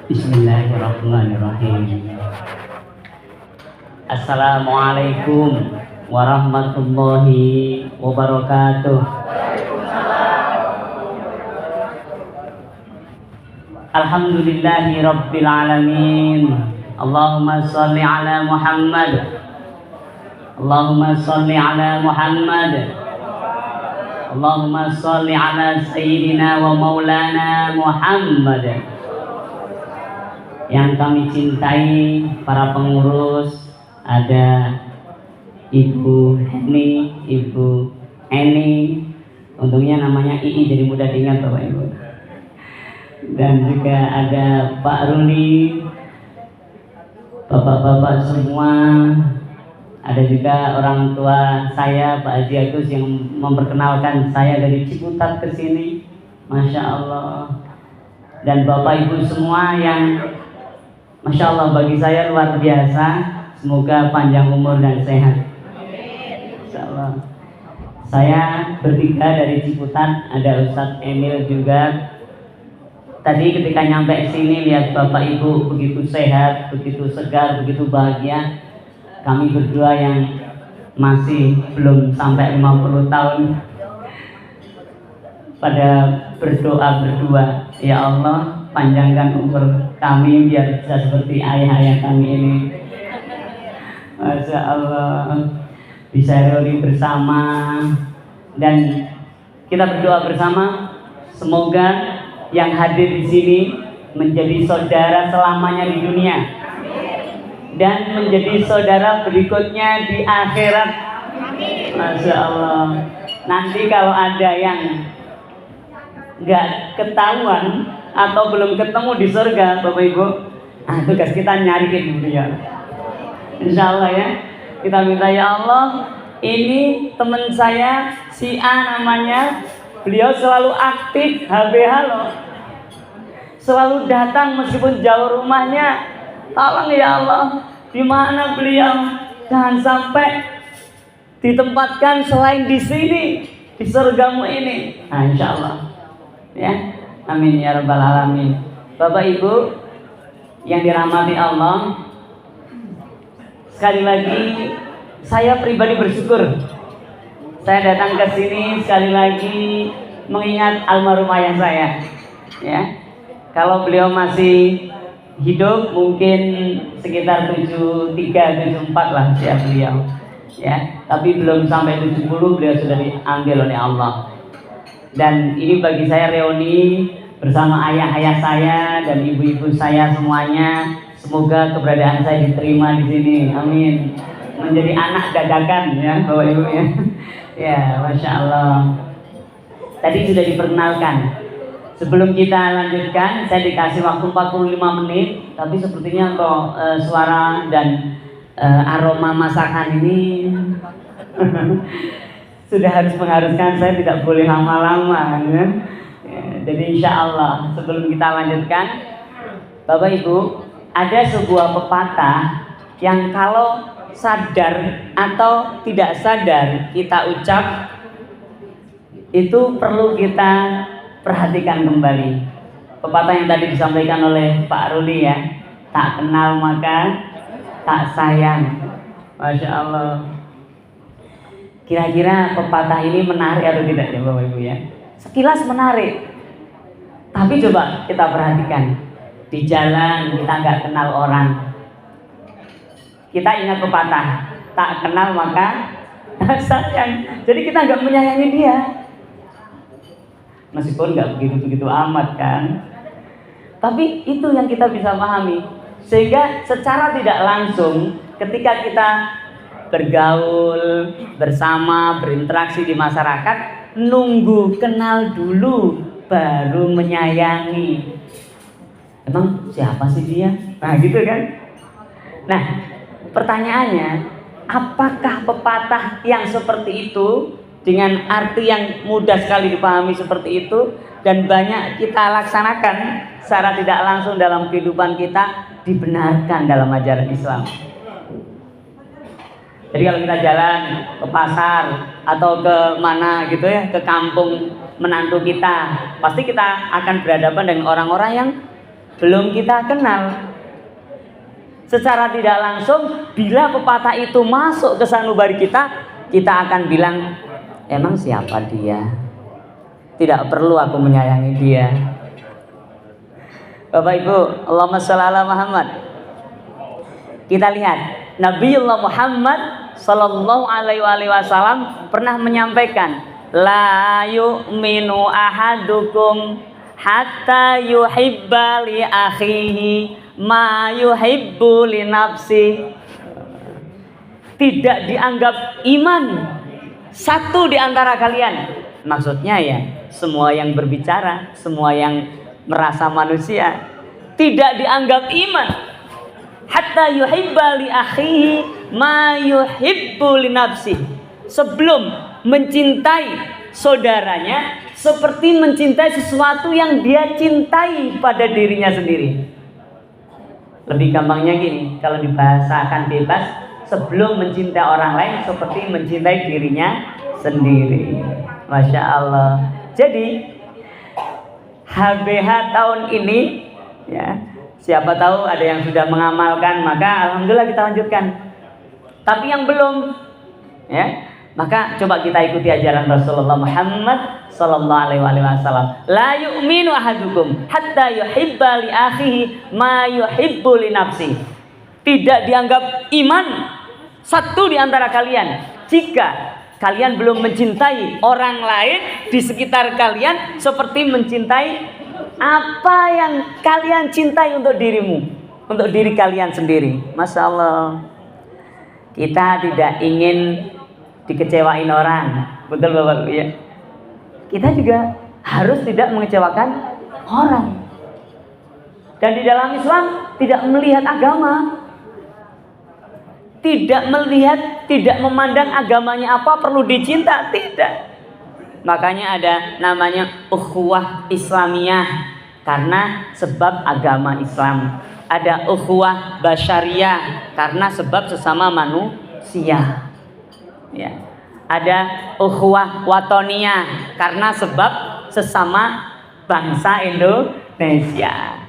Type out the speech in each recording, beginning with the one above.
Bismillahirrahmanirrahim. Assalamualaikum warahmatullahi wabarakatuh. Alhamdulillahi rabbil alamin. Allahumma sholli ala Muhammad. Allahumma sholli ala Muhammad. Allahumma sholli ala sayyidina wa maulana Muhammad. Yang kami cintai para pengurus, ada Ibu Heni, Ibu Eni, untungnya namanya Ii jadi mudah diingat Bapak Ibu. Dan juga ada Pak Ruli, bapak-bapak semua, ada juga orang tua saya Pak Haji Agus yang memperkenalkan saya dari Ciputat ke sini, Masya Allah. Dan Bapak Ibu semua yang Masya Allah bagi saya luar biasa. Semoga panjang umur dan sehat. Insya Allah. Saya bertiga dari Ciputat, ada Ustadz Emil juga. Tadi ketika nyampe sini lihat Bapak Ibu begitu sehat, begitu segar, begitu bahagia. Kami berdua yang masih belum sampai 50 tahun pada berdoa berdua, ya Allah panjangkan umur kami biar bisa seperti ayah-ayah kami ini. Masya Allah, bisa reuni bersama dan kita berdoa bersama semoga yang hadir di sini menjadi saudara selamanya di dunia dan menjadi saudara berikutnya di akhirat. Masya Allah. Nanti kalau ada yang nggak ketahuan atau belum ketemu di surga, Bapak Ibu, tugas kita nyariin dia. Insya Allah ya, kita minta ya Allah, ini teman saya si A namanya, beliau selalu aktif HBH loh, selalu datang meskipun jauh rumahnya. Tolong ya Allah, di mana beliau, jangan sampai ditempatkan selain di sini, di surgamu ini. Nah, insya Allah ya, amin ya rabbal alamin. Bapak Ibu yang dirahmati Allah, sekali lagi saya pribadi bersyukur saya datang ke sini sekali lagi mengingat almarhum ayah saya ya. Kalau beliau masih hidup mungkin sekitar 73, 74 lah usia beliau ya, tapi belum sampai 70 beliau sudah diambil oleh Allah. Dan ini bagi saya reuni bersama ayah-ayah saya dan ibu-ibu saya semuanya. Semoga keberadaan saya diterima di sini, amin. Menjadi anak dadakan ya Bapak Ibu ya. Ya, Masya Allah. Tadi sudah diperkenalkan. Sebelum kita lanjutkan, saya dikasih waktu 45 menit, tapi sepertinya kok suara dan aroma masakan ini sudah harus mengharuskan saya tidak boleh lama-lama ya. Jadi insya Allah sebelum kita lanjutkan, Bapak Ibu, ada sebuah pepatah yang kalau sadar atau tidak sadar kita ucap itu perlu kita perhatikan kembali. Pepatah yang tadi disampaikan oleh Pak Ruli ya, tak kenal maka tak sayang. Masya Allah. Kira-kira pepatah ini menarik atau tidak ya Bapak Ibu ya? Sekilas menarik, tapi coba kita perhatikan. Di jalan kita nggak kenal orang, kita ingat pepatah, tak kenal maka tak sayang. Jadi kita nggak menyayangi dia, meskipun nggak begitu-begitu amat kan. Tapi itu yang kita bisa pahami, sehingga secara tidak langsung ketika kita bergaul bersama, berinteraksi di masyarakat, nunggu kenal dulu baru menyayangi. Emang siapa sih dia? Nah gitu kan. Nah pertanyaannya, apakah pepatah yang seperti itu dengan arti yang mudah sekali dipahami seperti itu dan banyak kita laksanakan secara tidak langsung dalam kehidupan kita dibenarkan dalam ajaran Islam? Jadi kalau kita jalan ke pasar atau ke mana gitu ya, ke kampung menantu kita, pasti kita akan berhadapan dengan orang-orang yang belum kita kenal. Secara tidak langsung, bila pepatah itu masuk ke sanubari kita, kita akan bilang, emang siapa dia? Tidak perlu aku menyayangi dia. Bapak Ibu, Allahumma sholli ala Muhammad. Kita lihat Nabiullah Muhammad sallallahu alaihi wasallam pernah menyampaikan, la yu'minu ahadukum hatta yuhibba li akhihi ma yuhibbu li nafsi. Tidak dianggap iman satu di antara kalian. Maksudnya ya, semua yang berbicara, semua yang merasa manusia tidak dianggap iman hatta yuhibba li akhihi ma yuhibbu li nafsi. Sebelum mencintai saudaranya seperti mencintai sesuatu yang dia cintai pada dirinya sendiri. Lebih gampangnya gini, kalau dibahasakan bebas, sebelum mencintai orang lain seperti mencintai dirinya sendiri. Masya Allah. Jadi HBH tahun ini, ya, siapa tahu ada yang sudah mengamalkan, maka alhamdulillah kita lanjutkan. Tapi yang belum, ya, maka coba kita ikuti ajaran Rasulullah Muhammad sallallahu alaihi wasallam. La yu'minu ahadukum hatta yuhibba li akhihi ma yuhibbu li nafsi. Tidak dianggap iman satu di antara kalian jika kalian belum mencintai orang lain di sekitar kalian seperti mencintai apa yang kalian cintai untuk dirimu, untuk diri kalian sendiri. Masya Allah. Kita tidak ingin dikecewain orang, betul Bapak ya. Kita juga harus tidak mengecewakan orang. Dan di dalam Islam tidak melihat agama, tidak melihat, tidak memandang agamanya apa perlu dicinta, tidak. Makanya ada namanya ukhuwah Islamiyah karena sebab agama Islam. Ada ukhuwah basyariyah karena sebab sesama manusia. Ya. Ada ukhuwah watoniyah karena sebab sesama bangsa Indonesia.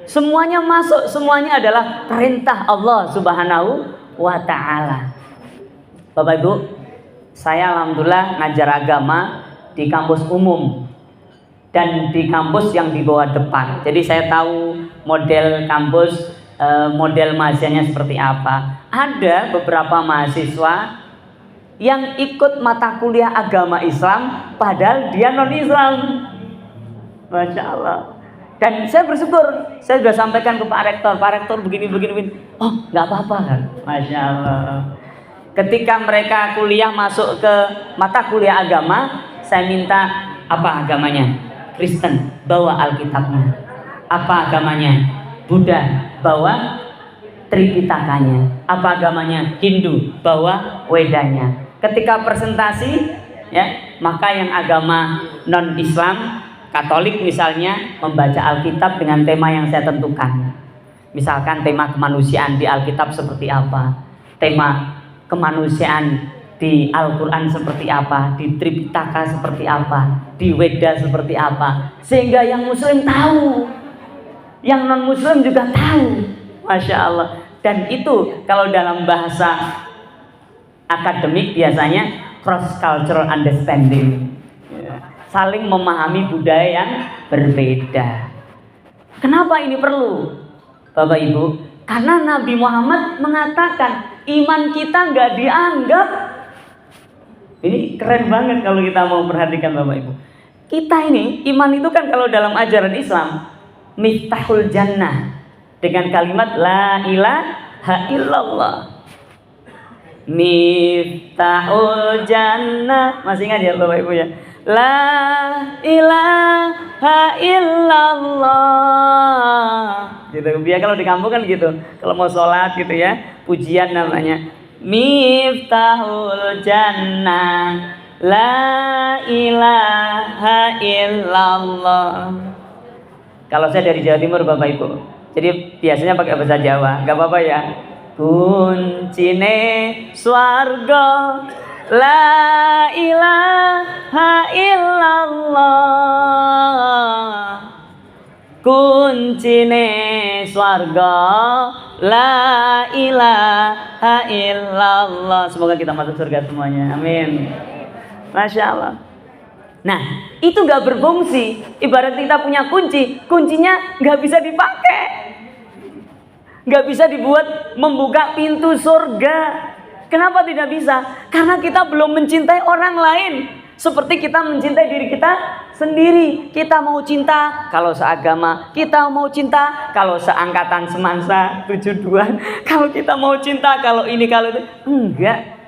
Semuanya masuk, semuanya adalah perintah Allah Subhanahu wa ta'ala. Bapak Ibu, saya alhamdulillah ngajar agama di kampus umum dan di kampus yang di bawah depan. Jadi saya tahu model kampus, model mahasiswanya seperti apa. Ada beberapa mahasiswa yang ikut mata kuliah agama Islam padahal dia non-Islam. Masya Allah. Dan saya bersyukur, saya sudah sampaikan ke Pak Rektor begini. Oh, nggak apa-apa kan? Masya Allah. Ketika mereka kuliah masuk ke mata kuliah agama, saya minta apa agamanya? Kristen, bawa Alkitabnya. Apa agamanya? Buddha, bawa Tripitakanya. Apa agamanya? Hindu, bawa Wedanya. Ketika presentasi, ya, maka yang agama non-Islam, Katolik misalnya, membaca Alkitab dengan tema yang saya tentukan. Misalkan tema kemanusiaan di Alkitab seperti apa, tema kemanusiaan di Al-Quran seperti apa, di Tripitaka seperti apa, di Weda seperti apa, sehingga yang Muslim tahu, yang non-Muslim juga tahu. Masya Allah. Dan itu kalau dalam bahasa akademik biasanya cross cultural understanding, saling memahami budaya yang berbeda. Kenapa ini perlu, Bapak Ibu? Karena Nabi Muhammad mengatakan iman kita nggak dianggap. Ini keren banget kalau kita mau perhatikan Bapak Ibu. Kita ini iman itu kan kalau dalam ajaran Islam miftahul jannah dengan kalimat la ilaha illallah. Miftahul jannah, masih ingat ya Bapak Ibu ya? La ilaha illallah. Gitu. Biar kalau di kampung kan gitu. Kalau mau sholat gitu ya, pujian namanya. Miftahul jannah, la ilaha illallah. Kalau saya dari Jawa Timur Bapak Ibu, jadi biasanya pakai bahasa Jawa. Gak apa-apa ya. Kuncine swarga La ilaha illallah. Kuncine swarga la ilaha illallah. Semoga kita masuk surga semuanya. Amin. Masya Allah. Nah, itu gak berfungsi. Ibarat kita punya kunci, kuncinya gak bisa dipakai, gak bisa dibuat membuka pintu surga. Kenapa tidak bisa? Karena kita belum mencintai orang lain seperti kita mencintai diri kita sendiri. Kita mau cinta kalau seagama, kita mau cinta kalau seangkatan semansa 72, kalau kita mau cinta kalau ini kalau itu. Enggak.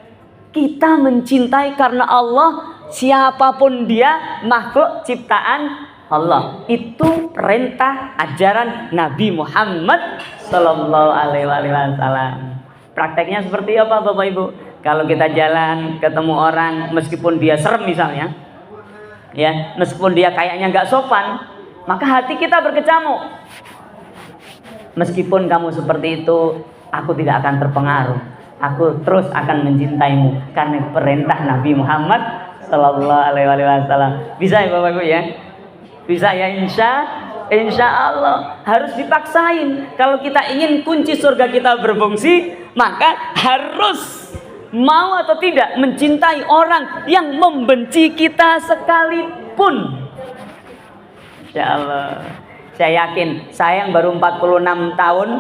Kita mencintai karena Allah, siapapun dia, makhluk ciptaan Allah. Itu perintah ajaran Nabi Muhammad sallallahu alaihi wasallam. Prakteknya seperti apa Bapak Ibu? Kalau kita jalan ketemu orang, meskipun dia serem misalnya, ya, meskipun dia kayaknya nggak sopan, maka hati kita berkecamuk. Meskipun kamu seperti itu, aku tidak akan terpengaruh. Aku terus akan mencintaimu karena perintah Nabi Muhammad sallallahu alaihi wasallam. Bisa ya Bapak Ibu ya? Bisa ya, insya Allah. Harus dipaksain. Kalau kita ingin kunci surga kita berfungsi, maka harus mau atau tidak mencintai orang yang membenci kita sekalipun. Insya Allah. Saya yakin, saya yang baru 46 tahun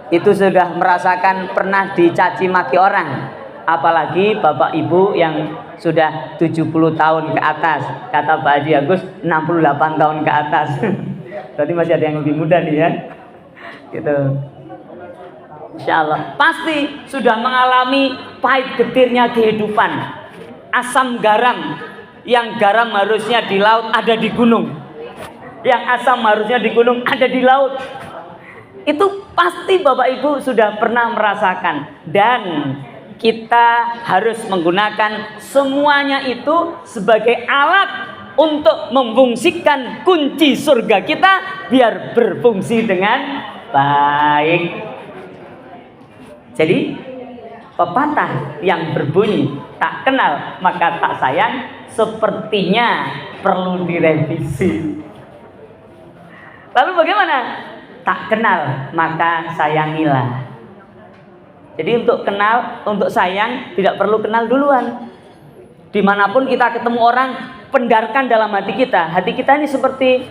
itu sudah merasakan pernah dicaci maki orang. Apalagi Bapak Ibu yang sudah 70 tahun ke atas. Kata Pak Haji Agus 68 tahun ke atas. Berarti masih ada yang lebih muda nih ya. Gitu. Insya Allah pasti sudah mengalami pahit getirnya kehidupan. Asam garam, yang garam harusnya di laut ada di gunung, yang asam harusnya di gunung ada di laut. Itu pasti Bapak Ibu sudah pernah merasakan. Dan kita harus menggunakan semuanya itu sebagai alat untuk memfungsikan kunci surga kita biar berfungsi dengan baik. Jadi pepatah yang berbunyi tak kenal maka tak sayang sepertinya perlu direvisi. Lalu bagaimana? Tak kenal maka sayangilah. Jadi untuk kenal, untuk sayang tidak perlu kenal duluan. Dimanapun kita ketemu orang, pendarkan dalam hati kita. Hati kita ini seperti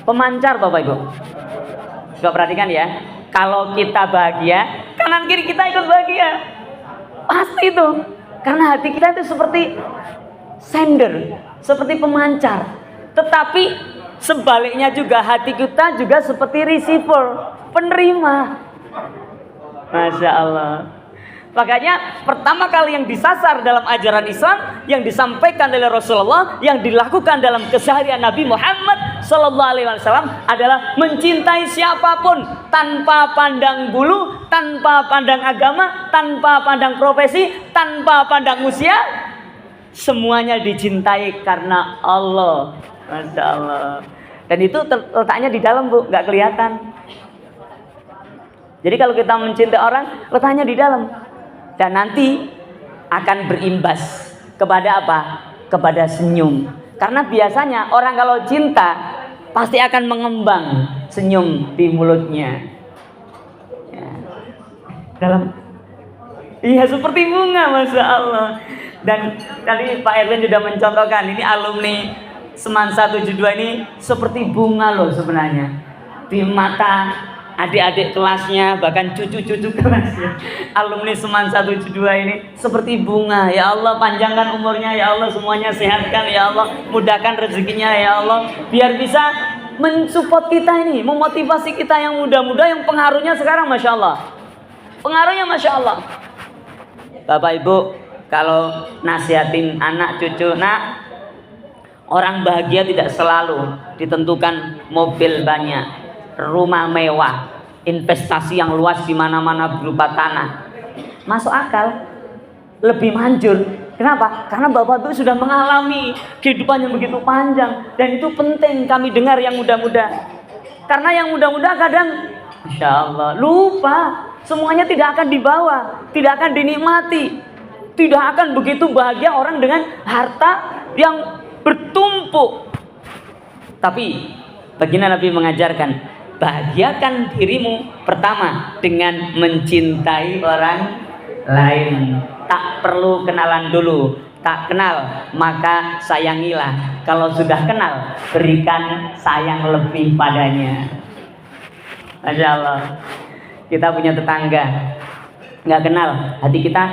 pemancar Bapak Ibu. Coba perhatikan ya. Kalau kita bahagia, kanan kiri kita ikut bahagia. Pasti itu. Karena hati kita itu seperti sender, seperti pemancar. Tetapi sebaliknya juga hati kita juga seperti receiver, penerima. Masya Allah. Makanya pertama kali yang disasar dalam ajaran Islam, yang disampaikan oleh Rasulullah, yang dilakukan dalam keseharian Nabi Muhammad sallallahu alaihi wasallam adalah mencintai siapapun tanpa pandang bulu, tanpa pandang agama, tanpa pandang profesi, tanpa pandang usia. Semuanya dicintai karena Allah. Masya Allah. Dan itu letaknya di dalam Bu, nggak kelihatan. Jadi kalau kita mencintai orang, letaknya di dalam. Dan nanti akan berimbas kepada apa? Kepada senyum. Karena biasanya orang kalau cinta pasti akan mengembang senyum di mulutnya. Ya. Iya seperti bunga, Masya Allah. Dan tadi Pak Erwin sudah mencontohkan, ini alumni Semansa 72 ini seperti bunga loh sebenarnya. Di mata adik-adik kelasnya, bahkan cucu-cucu kelasnya, alumni Semansa 72 ini seperti bunga. Ya Allah, panjangkan umurnya, ya Allah, semuanya sehatkan, ya Allah, mudahkan rezekinya, ya Allah, biar bisa mensupport kita ini, memotivasi kita yang muda-muda, yang pengaruhnya sekarang Masya Allah. Pengaruhnya Masya Allah. Bapak Ibu, kalau nasihatin anak cucu, nak, orang bahagia tidak selalu ditentukan mobil banyak, rumah mewah, investasi yang luas di mana-mana berupa tanah. Masuk akal, lebih manjur. Kenapa? Karena Bapak Ibu sudah mengalami kehidupan yang begitu panjang, dan itu penting kami dengar yang muda-muda. Karena yang muda-muda kadang, Masya Allah, lupa semuanya tidak akan dibawa, tidak akan dinikmati. Tidak akan begitu bahagia orang dengan harta yang bertumpuk. Tapi baginda Nabi mengajarkan, bahagiakan dirimu pertama dengan mencintai orang lain. Tak perlu kenalan dulu. Tak kenal maka sayangilah. Kalau sudah kenal, berikan sayang lebih padanya. Masya Allah. Kita punya tetangga, nggak kenal, hati kita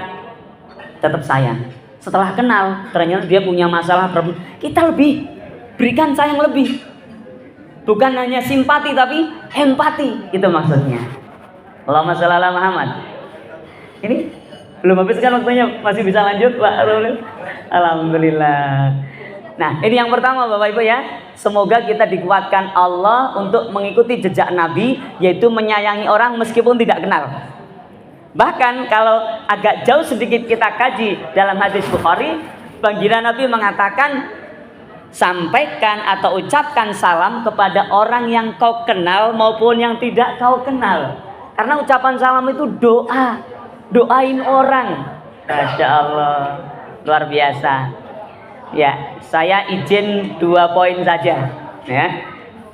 tetap sayang. Setelah kenal, ternyata dia punya masalah, kita lebih berikan sayang lebih. Bukan hanya simpati tapi empati, itu maksudnya. Allahumma sholli ala Muhammad. Ini belum habis kan waktunya, masih bisa lanjut Pak. Alhamdulillah. Nah, ini yang pertama Bapak Ibu ya. Semoga kita dikuatkan Allah untuk mengikuti jejak Nabi, yaitu menyayangi orang meskipun tidak kenal. Bahkan kalau agak jauh sedikit kita kaji dalam hadis Bukhari, baginda Nabi mengatakan, sampaikan atau ucapkan salam kepada orang yang kau kenal maupun yang tidak kau kenal. Karena ucapan salam itu doa, doain orang. Masya Allah, luar biasa. Ya, saya izin 2 poin saja. Ya,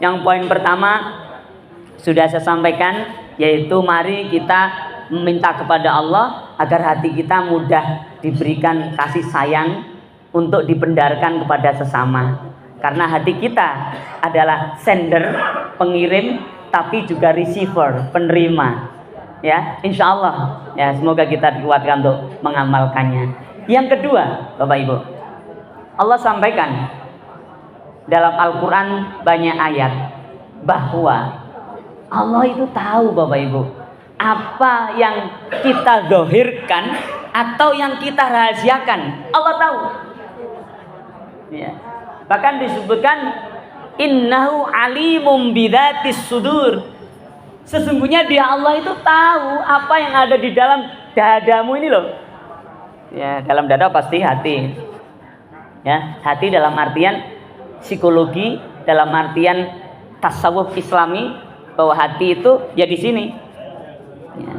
yang poin pertama sudah saya sampaikan, yaitu mari kita meminta kepada Allah agar hati kita mudah diberikan kasih sayang untuk dipendarkan kepada sesama. Karena hati kita adalah sender, pengirim, tapi juga receiver, penerima. Ya, insya Allah. Ya, semoga kita dikuatkan untuk mengamalkannya. Yang kedua, Bapak Ibu, Allah sampaikan dalam Al-Quran banyak ayat bahwa Allah itu tahu Bapak Ibu apa yang kita zahirkan atau yang kita rahasiakan. Allah tahu. Ya. Bahkan disebutkan innahu alimum bidzatis sudur. Sesungguhnya dia Allah itu tahu apa yang ada di dalam dadamu ini loh. Ya, dalam dada pasti hati. Ya, hati dalam artian psikologi, dalam artian tasawuf Islami, bahwa hati itu ya di sini. Ya.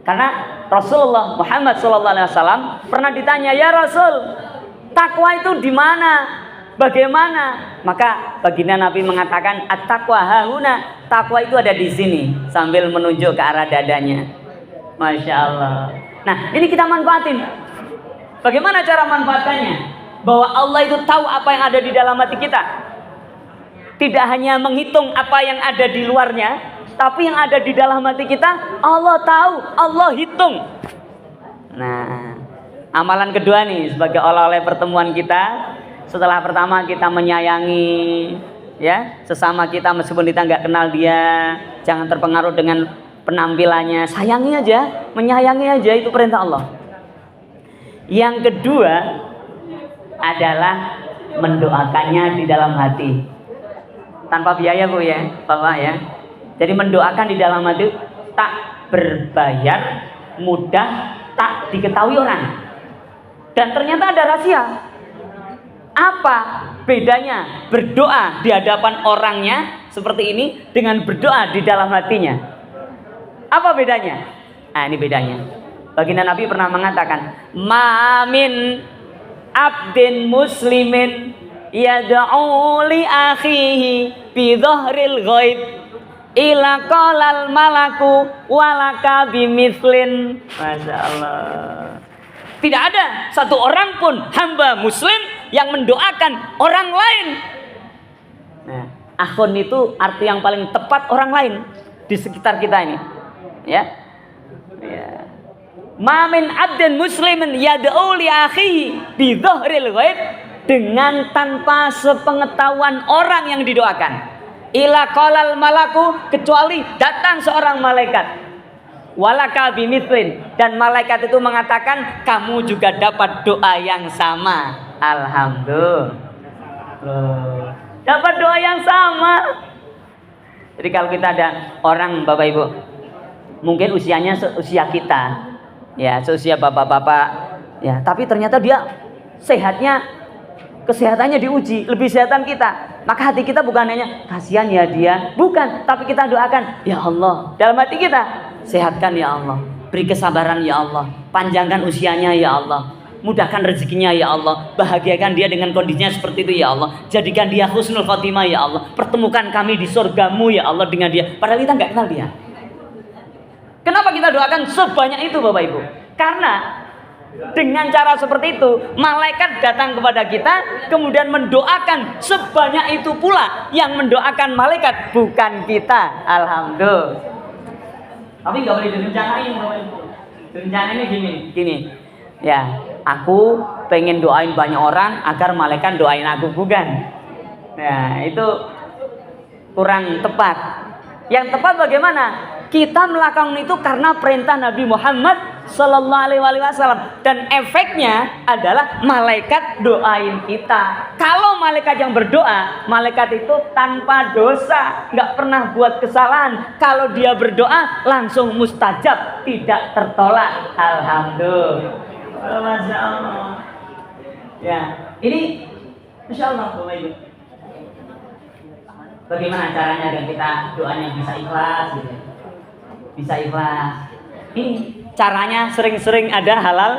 Karena Rasulullah Muhammad SAW pernah ditanya, ya Rasul, takwa itu di mana? Bagaimana? Maka baginda Nabi mengatakan, at-taqwa hahuna, takwa itu ada di sini, sambil menunjuk ke arah dadanya. Masya Allah. Nah, ini kita manfaatin. Bagaimana cara manfaatkannya? Bahwa Allah itu tahu apa yang ada di dalam hati kita. Tidak hanya menghitung apa yang ada di luarnya, tapi yang ada di dalam hati kita, Allah tahu, Allah hitung. Nah, amalan kedua nih sebagai oleh-oleh pertemuan kita. Setelah pertama kita menyayangi ya sesama kita meskipun kita nggak kenal dia, jangan terpengaruh dengan penampilannya, sayangi aja, menyayangi aja, itu perintah Allah. Yang kedua adalah mendoakannya di dalam hati tanpa biaya Bu ya, Bapak ya. Jadi mendoakan di dalam hati tak berbayar, mudah, tak diketahui orang. Dan ternyata ada rahasia. Apa bedanya berdoa di hadapan orangnya seperti ini dengan berdoa di dalam hatinya? Apa bedanya? Nah, ini bedanya. Baginda Nabi pernah mengatakan, "Mamin abdin muslimin yad'u li akhihi bi dhahril ghaib ila qalal malaku walaka bimislin." Masya Allah. Tidak ada satu orang pun hamba muslim yang mendoakan orang lain. Nah, akhun itu arti yang paling tepat orang lain di sekitar kita ini. Ya. Ya. Ma min abdin muslimin yad'u li akhihi bi dhahril ghaib, dengan tanpa sepengetahuan orang yang didoakan. Ila qalal malaku, kecuali datang seorang malaikat. Walaka bimislin, dan malaikat itu mengatakan kamu juga dapat doa yang sama. Alhamdulillah, dapat doa yang sama. Jadi kalau kita ada orang Bapak Ibu, mungkin usianya seusia kita, ya seusia bapak-bapak, ya, tapi ternyata dia kesehatannya diuji, lebih sehatan kita. Maka hati kita bukan hanya kasihan ya dia, bukan, tapi kita doakan, ya Allah, dalam hati kita, sehatkan ya Allah. beri kesabaran ya Allah, panjangkan usianya ya Allah, mudahkan rezekinya ya Allah, bahagiakan dia dengan kondisinya seperti itu ya Allah, jadikan dia husnul khotimah ya Allah, pertemukan kami di surgamu ya Allah dengan dia. Padahal kita nggak kenal dia. Kenapa kita doakan sebanyak itu Bapak Ibu? Karena dengan cara seperti itu, malaikat datang kepada kita, kemudian mendoakan sebanyak itu pula. Yang mendoakan malaikat bukan kita. Alhamdulillah. Tapi nggak boleh direncanain Bapak Ibu. Direncanainnya gini. Ya, aku pengen doain banyak orang agar malaikat doain aku, bukan? Nah, itu kurang tepat. Yang tepat bagaimana? Kita melakukan itu karena perintah Nabi Muhammad Sallallahu Alaihi Wasallam, dan efeknya adalah malaikat doain kita. Kalau malaikat yang berdoa, malaikat itu tanpa dosa, nggak pernah buat kesalahan. Kalau dia berdoa langsung mustajab, tidak tertolak. Alhamdulillah. Masya Allah. Ya, ini Masya Allah Bapak Ibu. Bagaimana caranya agar kita doanya bisa ikhlas gitu? Bisa ikhlas. Ini caranya sering-sering ada halal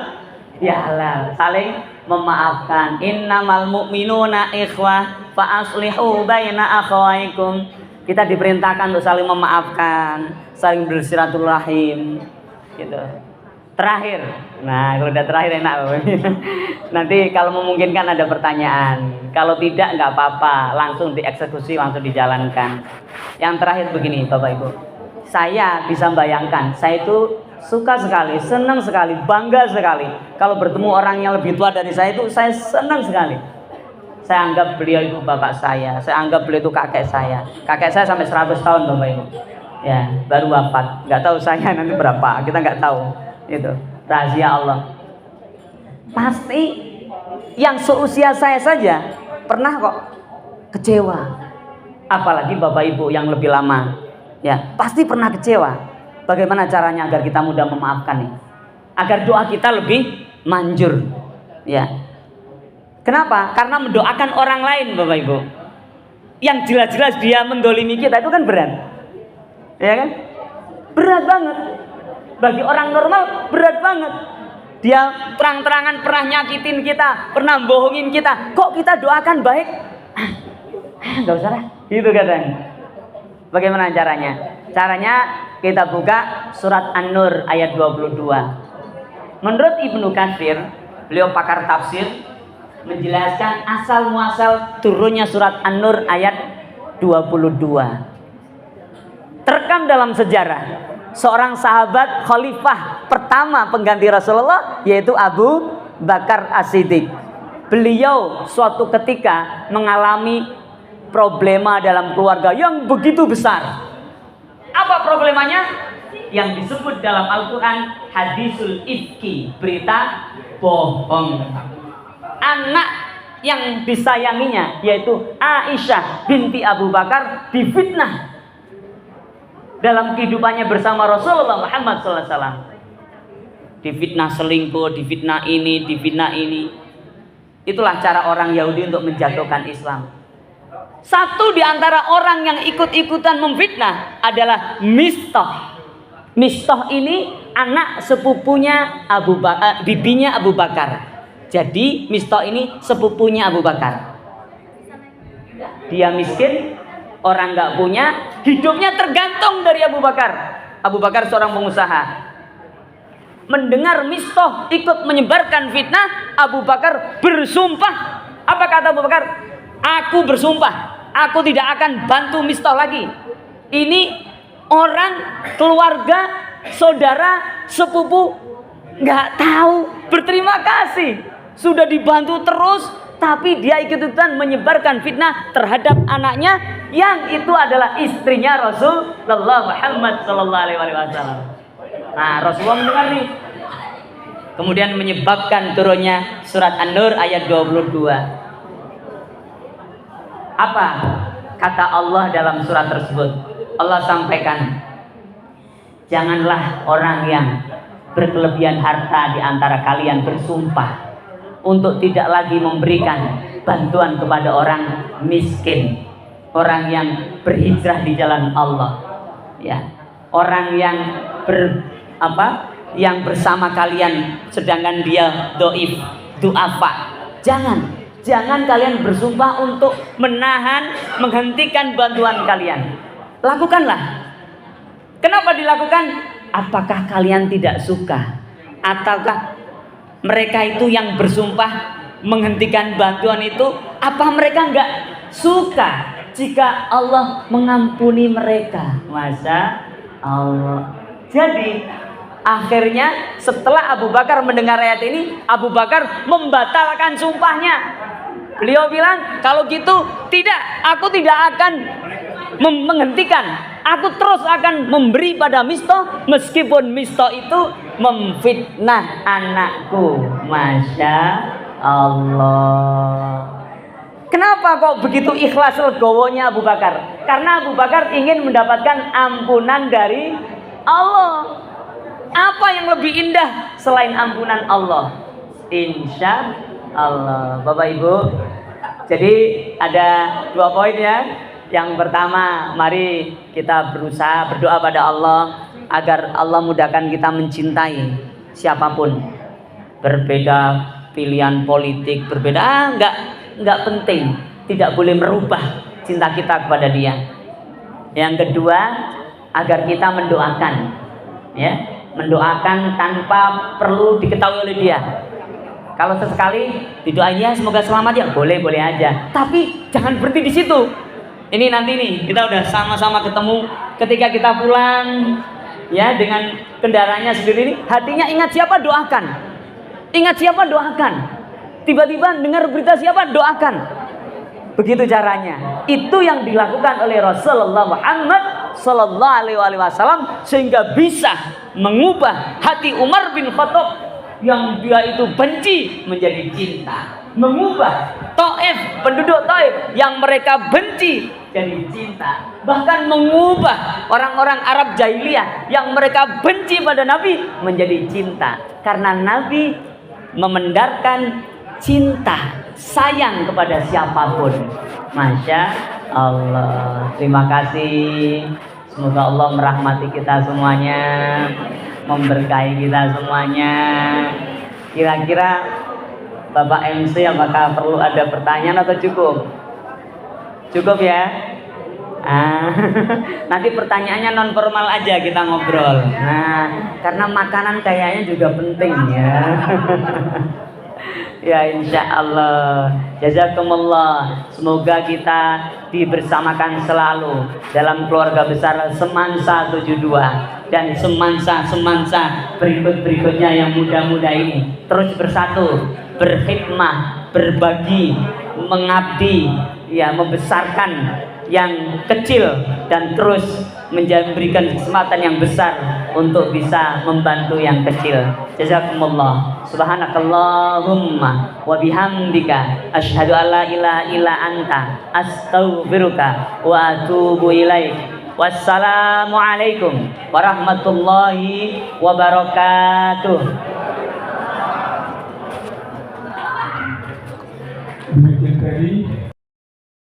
ya halal, saling memaafkan. Innamal mu'minuna ikhwah fa aslihu baina akhawaikum. Kita diperintahkan untuk saling memaafkan, saling bersilaturahim gitu. Terakhir, nah kalau udah terakhir enak. Nanti kalau memungkinkan ada pertanyaan, kalau tidak nggak apa-apa, langsung dieksekusi, langsung dijalankan. Yang terakhir begini Bapak Ibu, saya bisa bayangkan, saya itu suka sekali, senang sekali, bangga sekali kalau bertemu orang yang lebih tua dari saya. Itu saya senang sekali. Saya anggap beliau itu bapak saya anggap beliau itu kakek saya sampai 100 tahun Bapak Ibu. Ya, baru wafat. Nggak tahu saya nanti berapa, kita nggak tahu. Itu rahasia Allah. Pasti yang seusia saya saja pernah kok kecewa, apalagi Bapak Ibu yang lebih lama. Ya, pasti pernah kecewa. Bagaimana caranya agar kita mudah memaafkan nih? Agar doa kita lebih manjur. Ya. Kenapa? Karena mendoakan orang lain Bapak Ibu, yang jelas-jelas dia mendolimi kita, itu kan berat. Ya kan? Berat banget. Bagi orang normal berat banget. Dia terang-terangan pernah nyakitin kita, pernah bohongin kita, kok kita doakan baik? Gak usah lah. Gitu katanya. Bagaimana caranya? Caranya kita buka surat An-Nur ayat 22. Menurut Ibnu Katsir, beliau pakar tafsir, menjelaskan asal muasal turunnya surat An-Nur ayat 22. Terekam dalam sejarah, seorang sahabat khalifah pertama pengganti Rasulullah, yaitu Abu Bakar As-Siddiq. Beliau suatu ketika mengalami problema dalam keluarga yang begitu besar. Apa problemanya? Yang disebut dalam Al-Quran hadisul ifki, berita bohong. Anak yang disayanginya, yaitu Aisyah binti Abu Bakar, difitnah dalam kehidupannya bersama Rasulullah Muhammad SAW. Difitnah selingkuh, difitnah ini. Itulah cara orang Yahudi untuk menjatuhkan Islam. Satu di antara orang yang ikut-ikutan memfitnah adalah Mistah. Mistah ini anak sepupunya Abu Bakar, bibinya Abu Bakar. Jadi Mistah ini sepupunya Abu Bakar. Dia miskin, orang nggak punya, hidupnya tergantung dari Abu Bakar. Abu Bakar seorang pengusaha. Mendengar Mistah ikut menyebarkan fitnah, Abu Bakar bersumpah. Apa kata Abu Bakar? Aku bersumpah, aku tidak akan bantu Mistah lagi. Ini orang, keluarga, saudara, sepupu, nggak tahu berterima kasih. Sudah dibantu terus, tapi dia ikut-ikutan menyebarkan fitnah terhadap anaknya, yang itu adalah istrinya Rasulullah Muhammad Sallallahu Alaihi Wasallam. Nah, Rasulullah mendengar nih, kemudian menyebabkan turunnya surat An-Nur ayat 22. Apa kata Allah dalam surat tersebut? Allah sampaikan, janganlah orang yang berkelebihan harta di antara kalian bersumpah untuk tidak lagi memberikan bantuan kepada orang miskin, orang yang berhijrah di jalan Allah, ya, orang yang yang bersama kalian sedangkan dia doif, duafa. Jangan kalian bersumpah untuk menahan, menghentikan bantuan kalian. Lakukanlah. Kenapa dilakukan? Apakah kalian tidak suka? Ataukah mereka itu yang bersumpah menghentikan bantuan itu, apa mereka enggak suka jika Allah mengampuni mereka? Masya Allah. Jadi akhirnya setelah Abu Bakar mendengar ayat ini, Abu Bakar membatalkan sumpahnya. Beliau bilang, kalau gitu tidak, aku tidak akan menghentikan. Aku terus akan memberi pada Mistah, meskipun Mistah itu memfitnah anakku. Masya Allah. Kenapa kok begitu ikhlas legowonya Abu Bakar? Karena Abu Bakar ingin mendapatkan ampunan dari Allah. Apa yang lebih indah selain ampunan Allah? Insya Allah. Bapak Ibu, jadi ada 2 poin ya. Yang pertama, mari kita berusaha berdoa pada Allah agar Allah mudahkan kita mencintai siapapun. Berbeda pilihan politik, berbeda, enggak penting. Tidak boleh merubah cinta kita kepada dia. Yang kedua, agar kita mendoakan, ya, mendoakan tanpa perlu diketahui oleh dia. Kalau sesekali didoain ya semoga selamat ya, boleh aja. Tapi jangan berhenti di situ. Ini nanti nih kita udah sama-sama ketemu, ketika kita pulang ya dengan kendaraannya sendiri, hatinya ingat siapa, doakan. Ingat siapa, doakan. Tiba-tiba dengar berita siapa, doakan. Begitu caranya. Itu yang dilakukan oleh Rasulullah Muhammad sallallahu alaihi wasallam, sehingga bisa mengubah hati Umar bin Khattab yang dia itu benci menjadi cinta. Mengubah Taif, penduduk Taif yang mereka benci jadi cinta. Bahkan mengubah orang-orang Arab jahiliyah yang mereka benci pada Nabi menjadi cinta. Karena Nabi memendarkan cinta, sayang kepada siapapun. Masya Allah. Terima kasih. Semoga Allah merahmati kita semuanya, memberkahi kita semuanya. Kira-kira Bapak MC apakah perlu ada pertanyaan atau cukup? Cukup ya? Nanti pertanyaannya non formal aja, kita ngobrol. Nah, karena makanan kayaknya juga penting ya. Ya insya Allah. Jazakumullah. Semoga kita dibersamakan selalu dalam keluarga besar Semansa 72 dan semansa berikut-berikutnya yang muda-muda ini terus bersatu, berkhidmah, berbagi, mengabdi, ya, membesarkan yang kecil dan terus memberikan kesempatan yang besar untuk bisa membantu yang kecil. Jazakumullah. Subhanakallahumma wa bihamdika asyhadu an la ilaha illa anta astaghfiruka wa atubu ilaik. Wassalamualaikum warahmatullahi wabarakatuh. Demikian tadi